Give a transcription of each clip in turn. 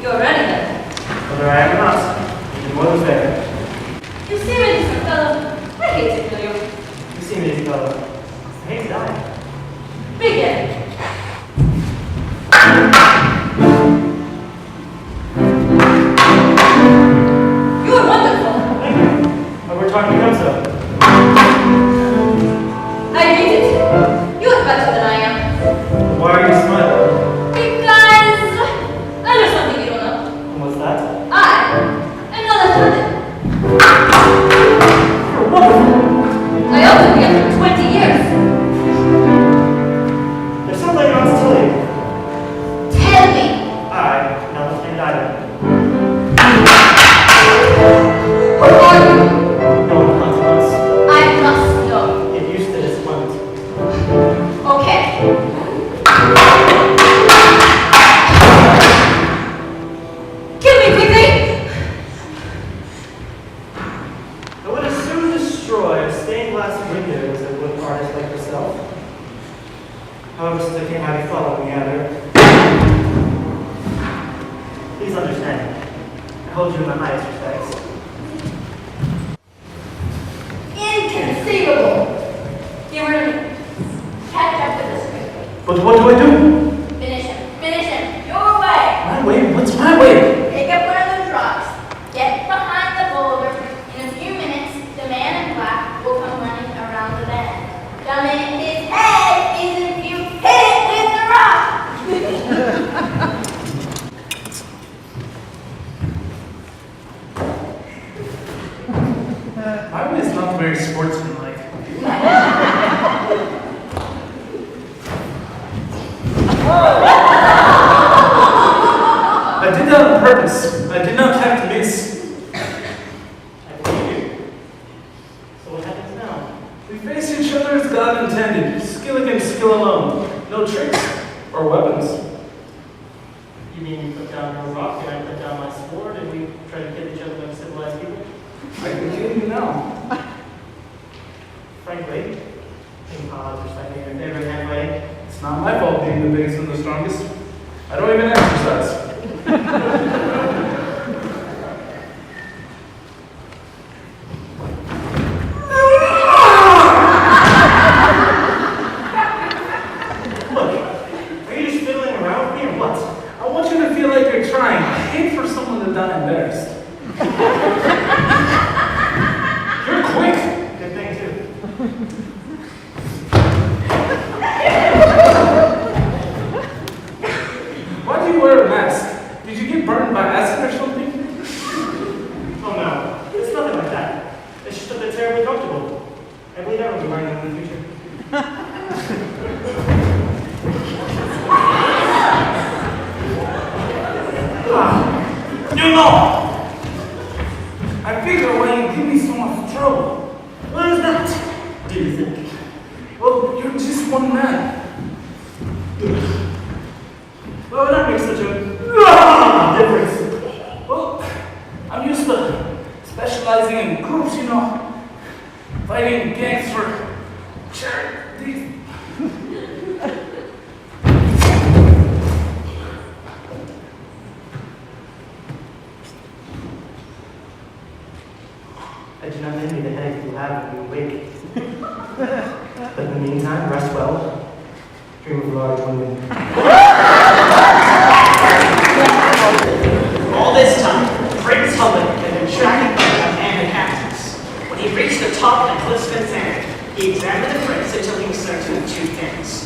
You're ready then. Whether I am or not, even more than fair. You seem a decent fellow. I hate to kill you. You seem an easy fellow. I hate to die. Begin. You are wonderful. Thank you. But we're talking about so. I hate it. You look better than I am. Why are you smiling? Because I know something you don't know. And what's that? I am not left-handed. You're wonderful. I also be after 20 years. There's something I want to tell you. Tell me. I am not left-handed either. Who are you? No one consequence. I must know. Get used to disappointment. Okay. Kill me quickly! I would as soon destroy a stained glass window as I would an artist like yourself. However, since I can't have you follow me either, please understand, I hold you in the highest respects. Inconceivable! Get rid of me. Catch up with this quickly. But what do I do? Finish him. Finish him. Your way. My way? What's my way? Pick up one of those rocks. Get behind the boulder. In a few minutes, the man in black will come running around the bend. The minute his head is if you hit it with the rock. My way is not very sportsmanlike. I did that on purpose. I did not have to miss. I believe you. So what happens now? We face each other as God intended. Skill against skill alone. No tricks or weapons. You mean you put down your rock and I put down my sword and we try to kill each other like civilized people? I can kill you now. Frankly, in odds or something in your favorite handway. It's not my fault being the biggest and the strongest. I don't even exercise. Look, are you just fiddling around with me or what? I want you to feel like you're trying. I hate for someone to die embarrassed. You're quick. Good thing too. Why do you wear a mask? Did you get burned by acid or something? Oh no, it's nothing like that. It's just that they're terribly comfortable. I believe everyone will be wearing them in the future. You know! I figure why you give me so much trouble. What is that? Do you think? Well, you're just one man. Well, that makes such a difference. Well, I'm used to specializing in groups, you know, fighting gangs for charity. I do not envy the headache you will have when you awake. But in the meantime, rest well. Dream of large women. All this time, Prince Hubbard had been tracking the and the captains. When he reached the top of the cliff's end, he examined the prince until he was certain of two things.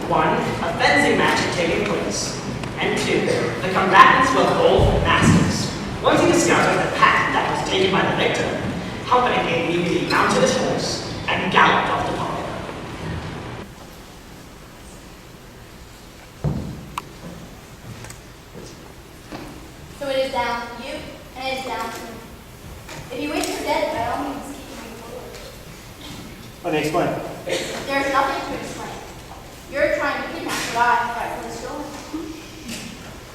One, a fencing match had taken place. And two, the combatants were both masters. Once he discovered the path that was taken by the victor, Hubbard immediately mounted his horse and galloped off the pond. So it is down to you, and it is down to me. If you wish for dead, by all means, keep moving forward. Let me explain. There's nothing to explain. You're trying to kidnap what I rightfully stolen.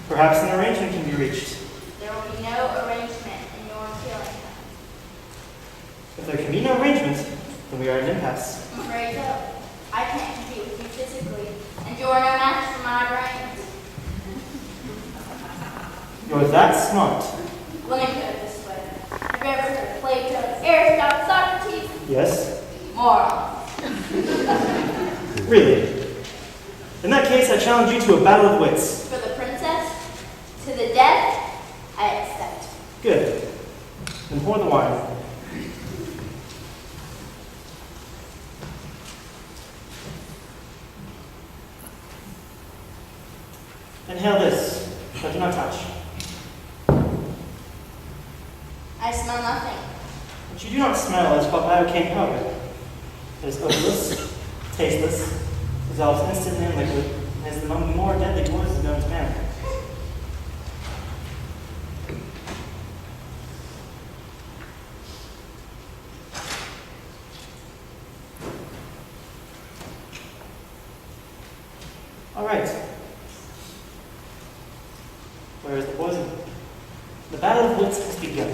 Perhaps an arrangement can be reached. There will be no arrangement in your killing him. If there can be no arrangement, then we are at an impasse. I'm afraid so. I can't compete with you physically, and you're no match for my brains. You're that smart. Let me put it this way. Have you ever heard of Plato, Aristotle, Socrates? Yes? Morons. Really? In that case, I challenge you to a battle of wits. For the princess, to the death, I accept. Good. Then pour the wine. Inhale this, but do not touch. I smell nothing. What you do not smell is called iocane powder. It is odorless, tasteless, dissolves instantly in liquid, and is among the more deadly poisons known to man. All right. Where is the poison? The battle of wits has begun.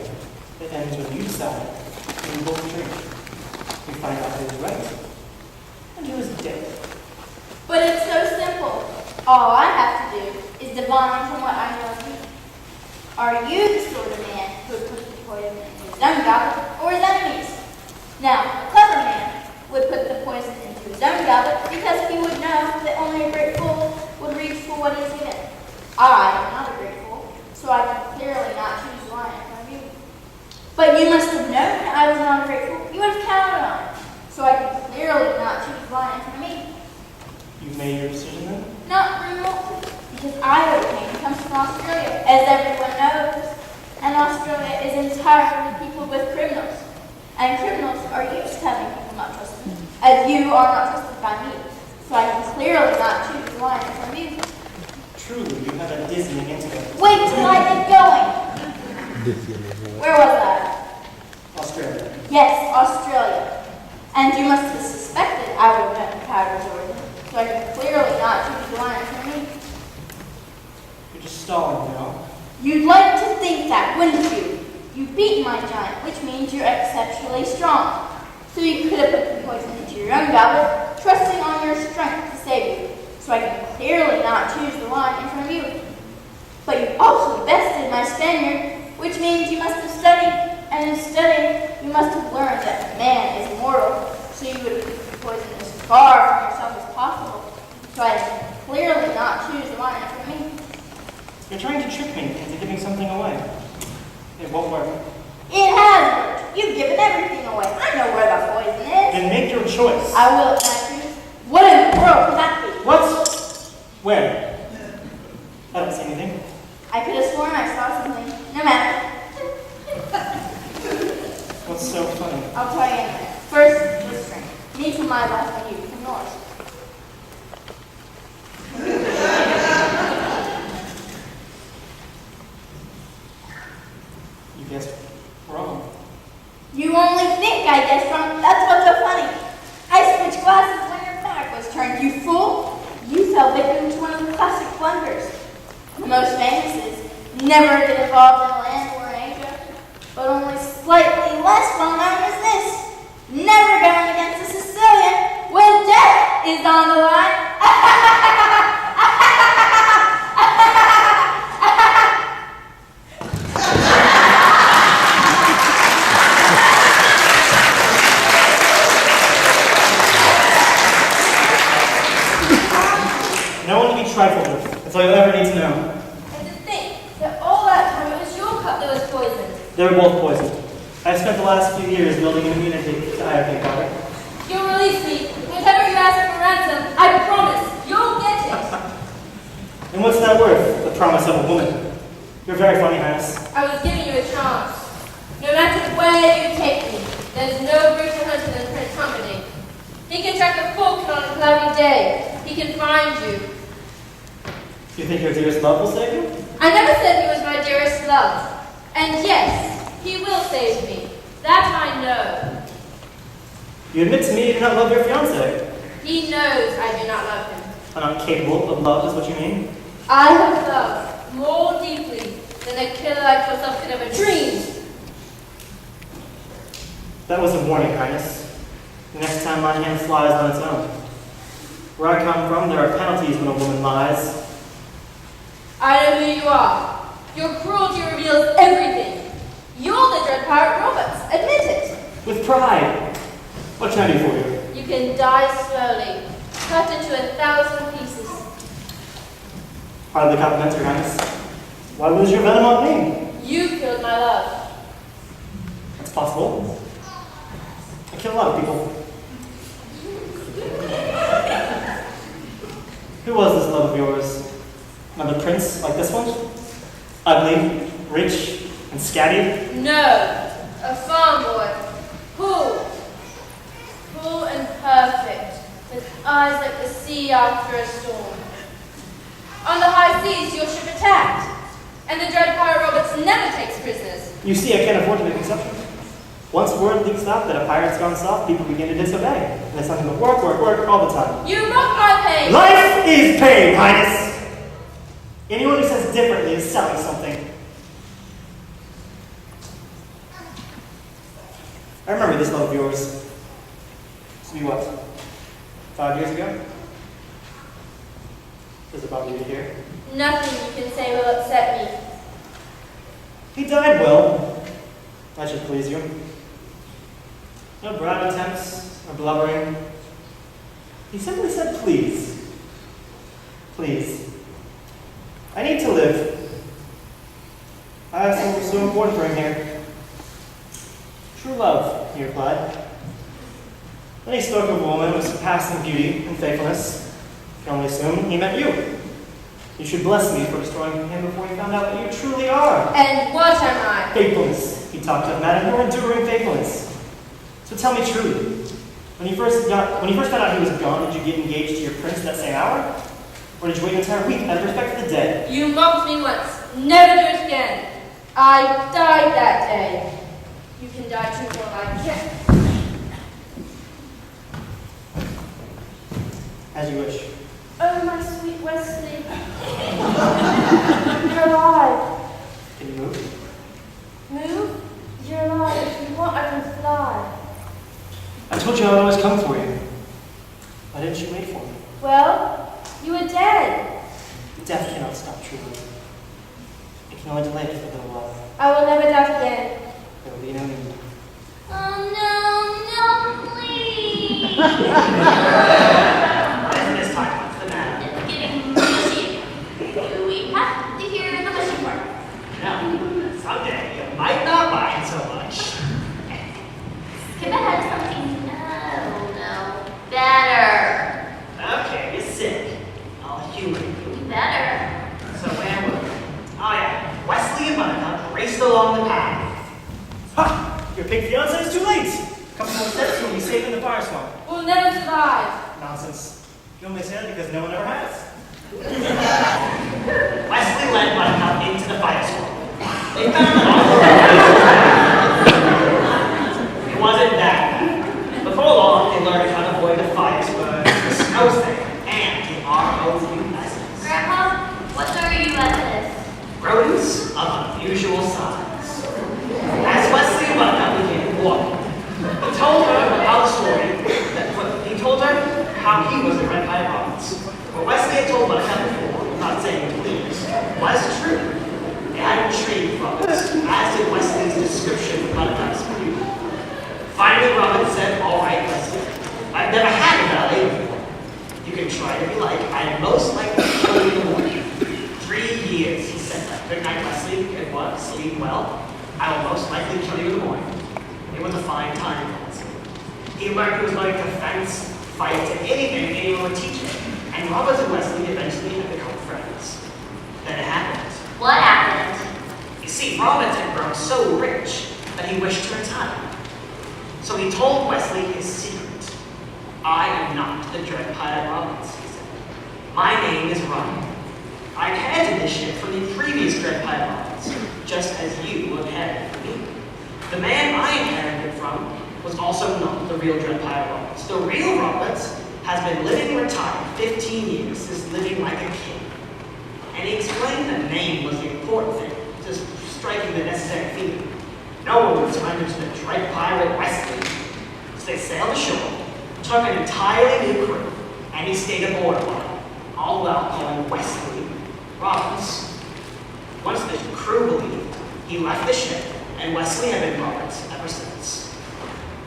It ends when you decide and you both drink. You find out who is right and who is dead. But it's so simple. All I have to do is divine from what I know of you. Are you the sort of man who would put the poison into his own goblet or his enemies? Now, a clever man would put the poison into his own goblet because he would know that only a great fool would reach for what he is given. I am not a great fool, so I can clearly not choose one in front of you. But you must have known I was not a great fool. You would have counted on it, so I can clearly not choose one in front of me. You've made your decision then? Not remotely, because iocane comes from Australia, as everyone knows, and Australia is entirely peopled with criminals. And criminals are used to having people not trust them, as you are not trusted by me. So I can clearly not choose the line from you. Truly, you have a dizzying intellect. Wait till I get going. Where was that? Australia. Yes, Australia. And you must have suspected I would have known powder's origin. So I can clearly not choose the line from me. You're just stalling now. You'd like to think that, wouldn't you? You beat my giant, which means you're exceptionally strong. So you could have put the poison into your own goblet, trusting on your strength to save you. So I can clearly not choose the line in front of you. But you also bested my Spaniard, which means you must have studied, and in studying, you must have learned that man is immortal. So you would have put the poison as far from yourself as possible. So I can clearly not choose the line in front of me. You're trying to trick me into giving something away. It won't work. It has worked. You've given everything away. I know where the poison is. Then make your choice. I will, Matthews. What in the world could that be? What? Where? I don't see anything. I could have sworn I saw something. No matter. What's so funny? I'll tell you in a minute. First, let's drink. Me from my left and you from yours. You guessed wrong. You only think I guessed wrong. That's what's so funny. I switched glasses when your back was turned. You fool. You fell victim to one of the classic blunders. The most famous is never get involved in land or in Asia, but only slightly less well known is this. Never going against a Sicilian when death is on the line. No one to be trifled with. That's all you'll ever need to know. And to think that all that time it was your cup that was poisoned. They were both poisoned. I've spent the last few years building an immunity to iocane powder. You'll release me. Whatever you ask for ransom, I promise you'll get it. And what's that worth? The promise of a woman. You're very funny, Highness. I was giving you a chance. No matter where you take me, there's no greater hunter than Prince Humperdinck. He can track a falcon on a cloudy day. He can find you. You think your dearest love will save you? I never said he was my dearest love. And yes, he will save me. That I know. You admit to me you do not love your fiancé. He knows I do not love him. I'm not capable of love, is what you mean? I have loved more deeply than a killer like yourself could ever dream. That was a warning, Highness. The next time my hand flies on its own. Where I come from, there are penalties when a woman lies. I know who you are. Your cruelty reveals everything. You're the Dread Pirate Roberts. Admit it. With pride. What can I do for you? You can die slowly, cut into 1,000 pieces. Hardly compliments, Your Highness. Why was your venom on me? You killed my love. That's possible. I kill a lot of people. Who was this love of yours? Another prince like this one? Ugly, rich, and scatty? No, a farm boy. Cool and perfect, with eyes like the sea after a storm. On the high seas, your ship attacked, and the Dread Pirate Roberts never takes prisoners. You see, I can't afford to make exceptions. Once word leaks out that a pirate's gone soft, people begin to disobey. And it's nothing but work all the time. You mock my pain. Life is pain, Highness! Anyone who says differently is selling something. I remember this love of yours. To be what? 5 years ago? Does it bother you to hear? Nothing you can say will upset me. He died well. That should please you. No bribe attempts or blubbering. He simply said, please. Please. I need to live. I have something so important to bring here. True love, he replied. Then he spoke of a woman with surpassing beauty and faithfulness. I can only assume he meant you. You should bless me for destroying him before he found out what you truly are. And what am I? Faithfulness, he talked of, madam, your enduring faithfulness. So tell me truly, when you first found out he was gone, did you get engaged to your prince that same hour? Or did you wait an entire week out of respect for the dead? You mocked me once. Never do it again. I died that day. You can die too while I can. As you wish. Oh, my sweet Wesley. You're alive. Can you move? Move? You're alive. If you want, I can fly. I told you I would always come for you. Why didn't you wait for me? Well, you were dead. Death cannot stop true love. It can only delay it for a little while. I will never doubt again. There will be no need. Oh, no, please. This time, what's the matter? It's getting mushy. Do we have to hear the mushy part? No, someday you might not mind so much. Skip ahead to something. No. Better. Okay, you're sick. I'll humor you. Better. So where were we? Oh yeah, Wesley and Buttercup raced along the path. Ha! Your pig fiancé is too late! Come to the steps, you'll be safe in the fire swamp. We'll never survive. Nonsense. You only say that because no one ever has. Wesley led Buttercup into the fire swamp. They found it. It wasn't that bad. Before long, they learned how to avoid the fire spurs, the snow stick, and the ROV lessons. Grandpa, what are you at this? Rodents of unusual size. As Wesley and Buttercup began walking, he told her about the story. He told her how he was the Red Pirate Roberts. What Wesley had told Buttercup before, not saying please, was true. It had intrigued Roberts, as did Wesley's description of Buttercup's beauty. Finally, Roberts said, "All right, Wesley, I've never had a valet before. You can try if you like. I'm most likely to kill you in the morning." 3 years, he said. Good night, Wesley. Good luck. Sleep well. I will most likely kill you in the morning. It was a fine time for Wesley. He learned he was going to fence, fight, and anything anyone would teach him. And Roberts and Wesley eventually had become friends. Then it happened. What happened? You see, Roberts had grown so rich that he wished to retire. So he told Wesley his secret. I am not the Dread Pirate Roberts, he said. My name is Ryan. I inherited this ship from the previous Dread Pirate Roberts, just as you inherited from me. The man I inherited from was also not the real Dread Pirate Roberts. The real Roberts has been living retired 15 years, is living like a king. And he explained the name was the important thing, just striking the necessary feeling. No one would surrender to the Dread Pirate Wesley. So they sailed ashore, took an entirely new crew, and he stayed aboard one, all while calling Wesley Roberts. Once the crew believed he left the ship, and Wesley had been mobbed ever since.